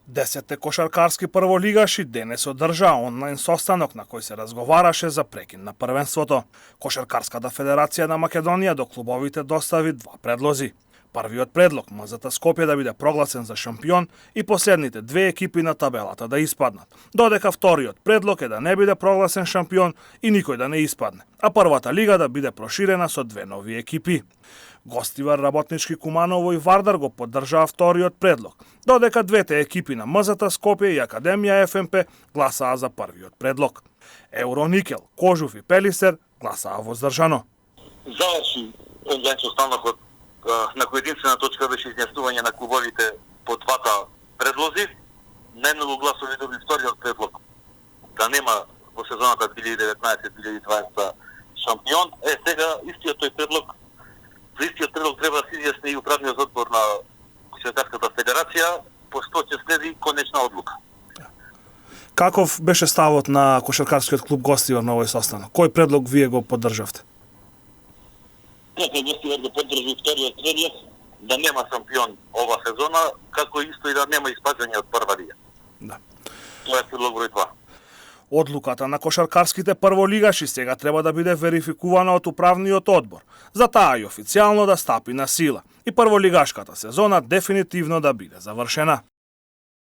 10 кошаркарски прволигаши денес одржаа онлайн состанок на кој се разговараше за прекин на првенството. Кошаркарската федерација на Македонија до клубовите достави два предлози. Првиот предлог МЗТ Скопје да биде прогласен за шампион и последните две екипи на табелата да испаднат, додека вториот предлог е да не биде прогласен шампион и никој да не испадне, а првата лига да биде проширена со две нови екипи. Гостивар Работнички Куманово и Вардар го поддржаа вториот предлог, додека двете екипи на МЗТ Скопје и Академија ФМП гласаа за првиот предлог. Евроникел, Кожув и Пелисер гласаа воздржано. Заврши онлайн состанокот на кој единствена точка беше изјаснување на клубовите по двата предлози. Најмногу гласови доби вториот предлог да нема во сезоната 2019-2020 шампион. Сега истиот тој предлог, за истиот предлог треба да се изјасни и управниот одбор на Кошаркарската федерација, пошто ќе следи конечна одлука. Каков беше ставот на Кошаркарскиот клуб Гостивар на овој состанок? Кој предлог вие го поддржавте? Гостивар го поддржи вториот предлог да нема шампион ова сезона, како исто и да нема испаѓање од прва лига. Да. Тоа е предлог број 2. Одлуката на кошаркарските прволигаши сега треба да биде верификувана од управниот одбор, за таа и официјално да стапи на сила и прволигашката сезона дефинитивно да биде завршена.